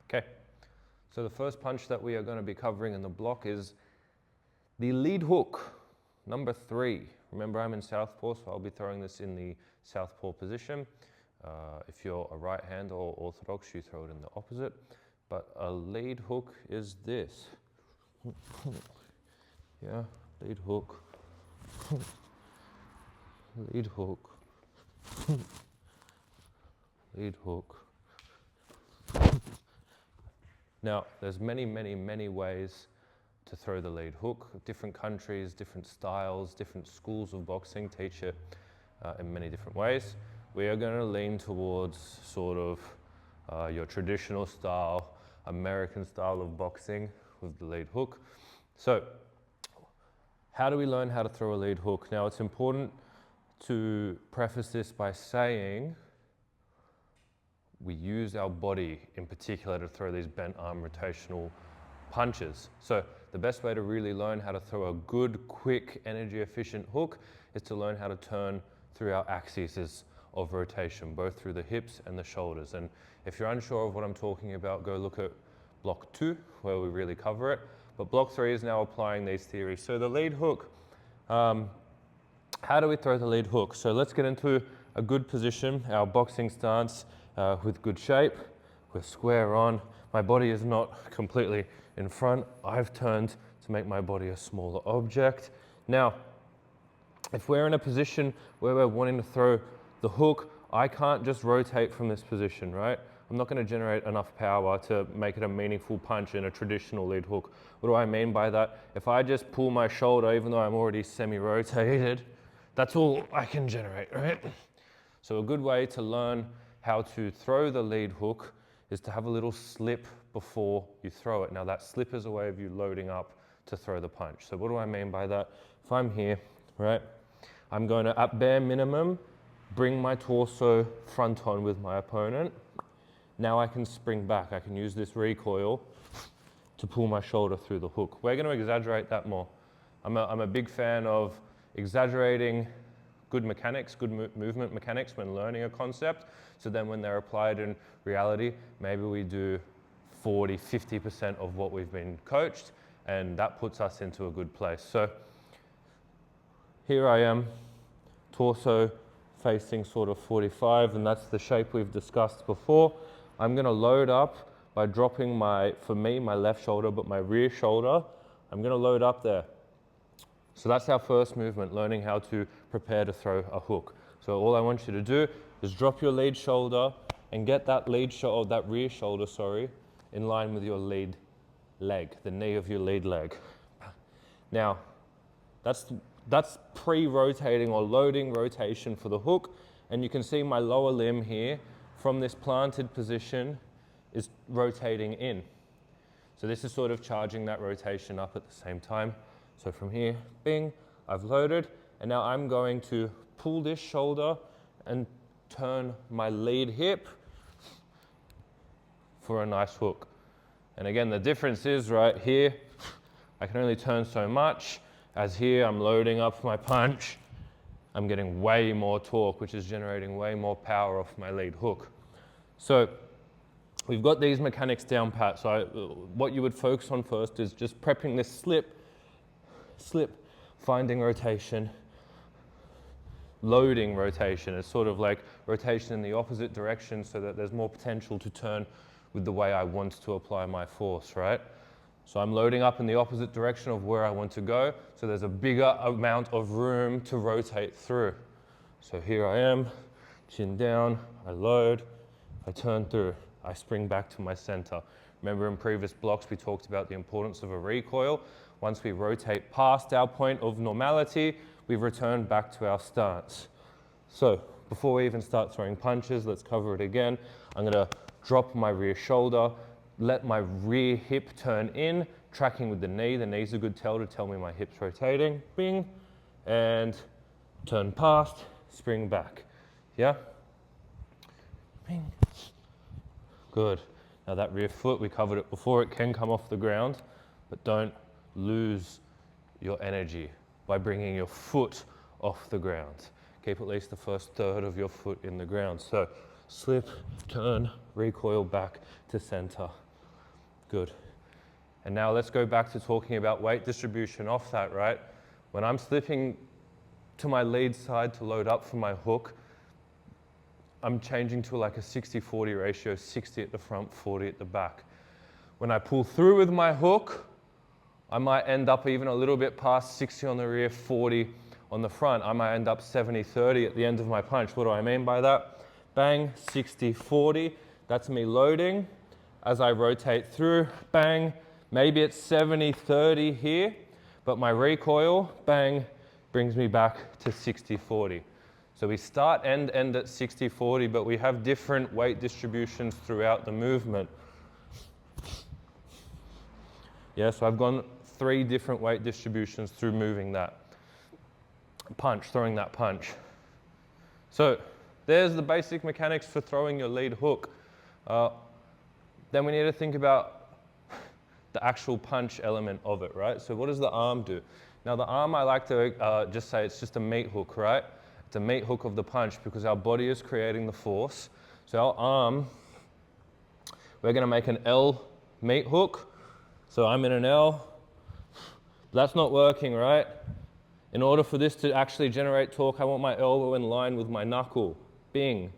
Okay, so the first punch that we are going to be covering in the block is the lead hook, number 3. Remember, I'm in southpaw, so I'll be throwing this in the southpaw position. If you're a right hand or orthodox, you throw it in the opposite. But a lead hook is this. Yeah, lead hook. Lead hook. Lead hook. Now, there's many ways to throw the lead hook. Different countries, different styles, different schools of boxing teach it in many different ways. We are going to lean towards sort of your traditional style, American style of boxing with the lead hook. So, how do we learn how to throw a lead hook? Now, it's important to preface this by saying we use our body in particular to throw these bent arm rotational punches. So the best way to really learn how to throw a good, quick, energy efficient hook is to learn how to turn through our axes of rotation, both through the hips and the shoulders. And if you're unsure of what I'm talking about, go look at block 2 where we really cover it. But block 3 is now applying these theories. So the lead hook, how do we throw the lead hook? So let's get into a good position, our boxing stance with good shape. We're square on. My body is not completely in front. I've turned to make my body a smaller object. Now, if we're in a position where we're wanting to throw the hook, I can't just rotate from this position, right? I'm not going to generate enough power to make it a meaningful punch in a traditional lead hook. What do I mean by that? If I just pull my shoulder, even though I'm already semi-rotated, that's all I can generate, right? So a good way to learn how to throw the lead hook is to have a little slip before you throw it. Now that slip is a way of you loading up to throw the punch. So what do I mean by that? If I'm here, right, I'm going to, at bare minimum, bring my torso front on with my opponent. Now I can spring back. I can use this recoil to pull my shoulder through the hook. We're going to exaggerate that more. I'm a big fan of exaggerating good mechanics, good movement mechanics when learning a concept. So then when they're applied in reality, maybe we do 40, 50% of what we've been coached, and that puts us into a good place. So here I am, torso facing sort of 45, and that's the shape we've discussed before. I'm going to load up by dropping my left shoulder, but my rear shoulder, I'm going to load up there. So that's our first movement, learning how to prepare to throw a hook. So all I want you to do is drop your lead shoulder and get that rear shoulder, in line with your lead leg, the knee of your lead leg. Now, that's pre-rotating or loading rotation for the hook, and you can see my lower limb here from this planted position is rotating in. So this is sort of charging that rotation up at the same time. So from here, bing, I've loaded, and now I'm going to pull this shoulder and turn my lead hip for a nice hook. And again, the difference is right here, I can only turn so much, as here I'm loading up my punch, I'm getting way more torque, which is generating way more power off my lead hook. So we've got these mechanics down pat. So what you would focus on first is just prepping this slip, finding rotation, loading rotation. It's sort of like rotation in the opposite direction so that there's more potential to turn with the way I want to apply my force, right? So I'm loading up in the opposite direction of where I want to go, so there's a bigger amount of room to rotate through. So here I am, chin down, I load, I turn through, I spring back to my center. Remember in previous blocks we talked about the importance of a recoil. Once we rotate past our point of normality, we return back to our stance. So before we even start throwing punches, let's cover it again. I'm gonna drop my rear shoulder, let my rear hip turn in, tracking with the knee. The knee's a good tell to tell me my hip's rotating, bing, and turn past, spring back, yeah? Bing. Good. Now that rear foot, we covered it before, it can come off the ground, but don't lose your energy by bringing your foot off the ground. Keep at least the first third of your foot in the ground. So slip, turn, recoil back to center. Good. And now let's go back to talking about weight distribution off that, right? When I'm slipping to my lead side to load up for my hook, I'm changing to like a 60-40 ratio, 60 at the front, 40 at the back. When I pull through with my hook, I might end up even a little bit past 60 on the rear, 40 on the front. I might end up 70-30 at the end of my punch. What do I mean by that? Bang, 60-40. That's me loading. As I rotate through, bang, maybe it's 70-30 here, but my recoil, bang, brings me back to 60-40. So we start end at 60-40, but we have different weight distributions throughout the movement. Yeah, so I've gone 3 different weight distributions through moving that punch, throwing that punch. So there's the basic mechanics for throwing your lead hook. Then we need to think about the actual punch element of it, right? So what does the arm do? Now the arm, I like to just say it's just a meat hook, right? It's a meat hook of the punch because our body is creating the force. So our arm, we're going to make an L meat hook. So I'm in an L. That's not working, right? In order for this to actually generate torque, I want my elbow in line with my knuckle. Bing.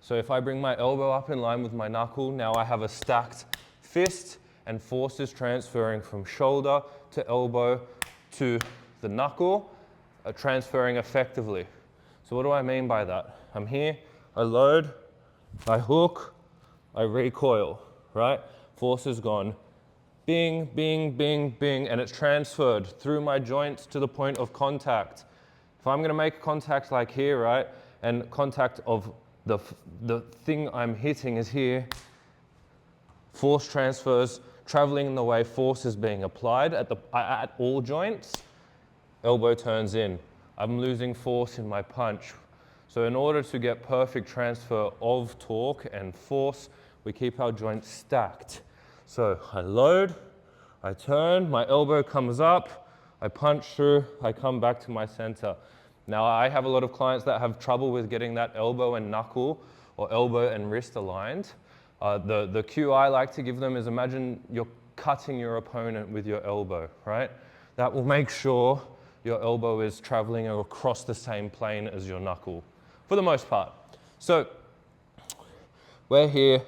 So if I bring my elbow up in line with my knuckle, now I have a stacked fist and force is transferring from shoulder to elbow to the knuckle, transferring effectively. So what do I mean by that? I'm here, I load, I hook, I recoil, right? Force is gone. Bing, bing, bing, bing, and it's transferred through my joints to the point of contact. If I'm gonna make contact like here, right, and contact of the thing I'm hitting is here, force transfers, traveling in the way force is being applied at all joints, elbow turns in. I'm losing force in my punch. So in order to get perfect transfer of torque and force, we keep our joints stacked. So I load, I turn, my elbow comes up, I punch through, I come back to my center. Now I have a lot of clients that have trouble with getting that elbow and knuckle or elbow and wrist aligned. The cue I like to give them is imagine you're cutting your opponent with your elbow, right? That will make sure your elbow is traveling across the same plane as your knuckle, for the most part. So we're here,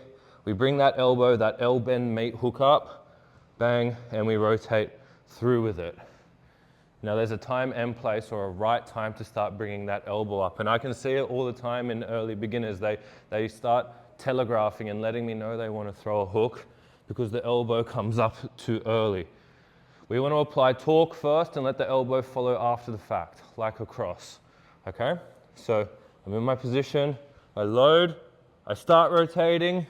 we bring that elbow, that L-bend meat hook up, bang, and we rotate through with it. Now there's a time and place or a right time to start bringing that elbow up. And I can see it all the time in early beginners. They start telegraphing and letting me know they want to throw a hook because the elbow comes up too early. We want to apply torque first and let the elbow follow after the fact, like a cross, okay? So I'm in my position, I load, I start rotating,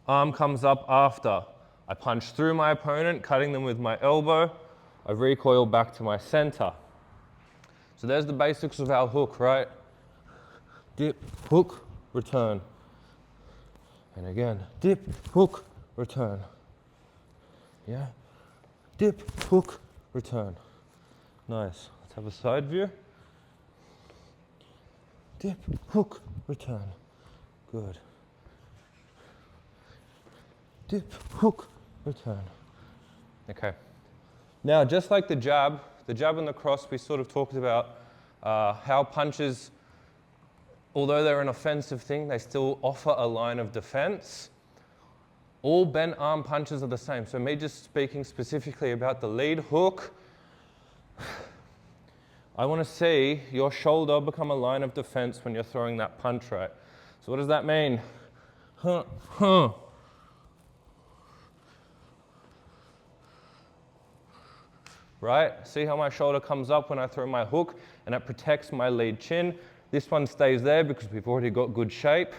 arm comes up after. I punch through my opponent, cutting them with my elbow, I recoil back to my center. So there's the basics of our hook, right? Dip, hook, return. And again, dip, hook, return. Yeah? Dip, hook, return. Nice. Let's have a side view. Dip, hook, return. Good. Dip, hook, return. Okay. Now, just like the jab and the cross, we sort of talked about how punches, although they're an offensive thing, they still offer a line of defense. All bent arm punches are the same. So me just speaking specifically about the lead hook, I want to see your shoulder become a line of defense when you're throwing that punch, right? So what does that mean? Huh, huh. Right? See how my shoulder comes up when I throw my hook and it protects my lead chin. This one stays there because we've already got good shape.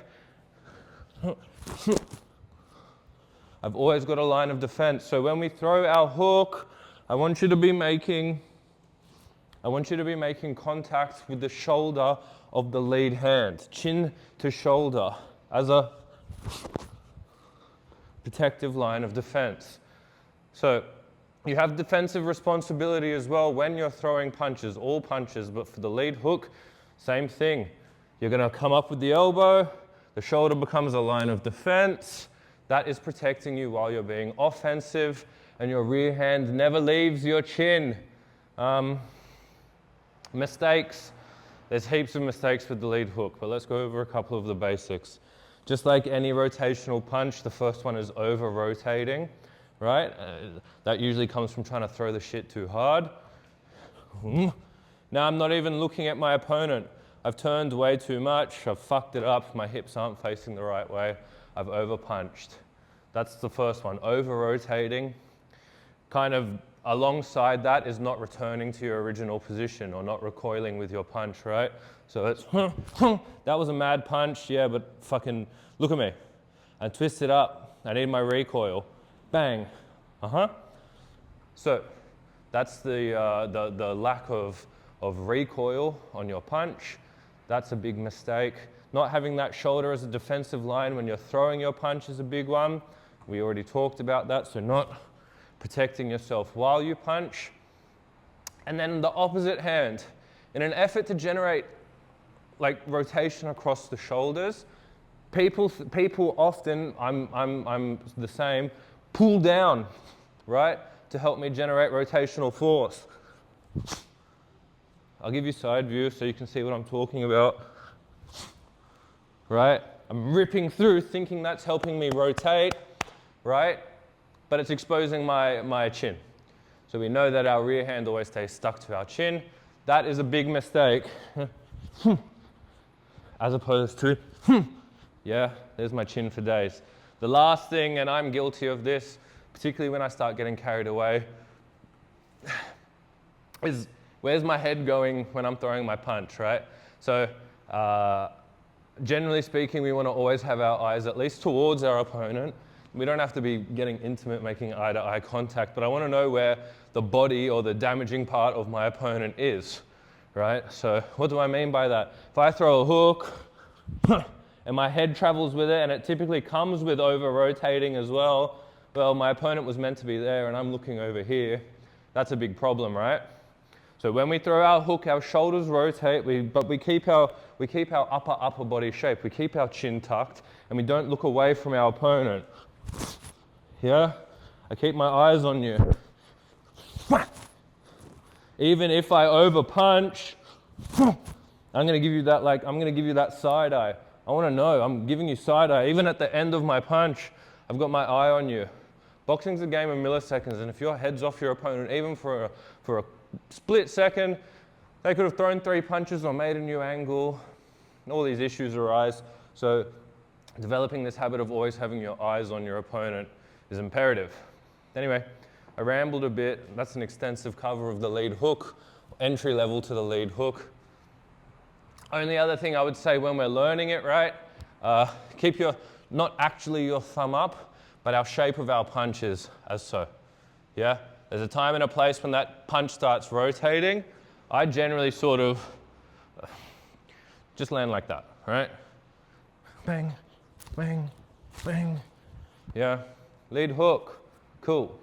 I've always got a line of defense. So when we throw our hook, I want you to be making contact with the shoulder of the lead hand, chin to shoulder, as a protective line of defense. So you have defensive responsibility as well when you're throwing punches, all punches, but for the lead hook, same thing. You're going to come up with the elbow, the shoulder becomes a line of defense, That is protecting you while you're being offensive, and your rear hand never leaves your chin. Mistakes. There's heaps of mistakes with the lead hook, but let's go over a couple of the basics. Just like any rotational punch, the first one is over-rotating, right? That usually comes from trying to throw the shit too hard. Now I'm not even looking at my opponent. I've turned way too much, I've fucked it up, my hips aren't facing the right way, I've over-punched. That's the first one, over-rotating. Kind of alongside that is not returning to your original position or not recoiling with your punch, right? So it's, that was a mad punch, yeah, but fucking look at me. And twist it up, I need my recoil. Bang, So that's the lack of recoil on your punch. That's a big mistake. Not having that shoulder as a defensive line when you're throwing your punch is a big one. We already talked about that, so not protecting yourself while you punch. And then the opposite hand. In an effort to generate like rotation across the shoulders, people often, I'm the same, pull down, right? To help me generate rotational force. I'll give you side view so you can see what I'm talking about. Right? I'm ripping through thinking that's helping me rotate, right? But it's exposing my chin. So we know that our rear hand always stays stuck to our chin. That is a big mistake. As opposed to, yeah, there's my chin for days. The last thing, and I'm guilty of this, particularly when I start getting carried away, is where's my head going when I'm throwing my punch, right? So generally speaking, we want to always have our eyes at least towards our opponent. We don't have to be getting intimate, making eye-to-eye contact, but I want to know where the body or the damaging part of my opponent is, right? So what do I mean by that? If I throw a hook and my head travels with it, and it typically comes with over-rotating as well, well, my opponent was meant to be there and I'm looking over here. That's a big problem, right? So when we throw our hook, our shoulders rotate, but we keep our upper body shape. We keep our chin tucked, and we don't look away from our opponent. Yeah? I keep my eyes on you. Even if I over punch, I'm gonna give you that side eye. I wanna know, I'm giving you side eye. Even at the end of my punch, I've got my eye on you. Boxing's a game of milliseconds, and if your head's off your opponent, even for a split second, they could have thrown 3 punches or made a new angle. All these issues arise. So developing this habit of always having your eyes on your opponent is imperative. Anyway, I rambled a bit. That's an extensive cover of the lead hook, entry level to the lead hook. Only other thing I would say when we're learning it, right? Keep not actually your thumb up, but our shape of our punches as so. Yeah? There's a time and a place when that punch starts rotating. I generally sort of just land like that, right? Bang, bang, bang. Yeah, lead hook, cool.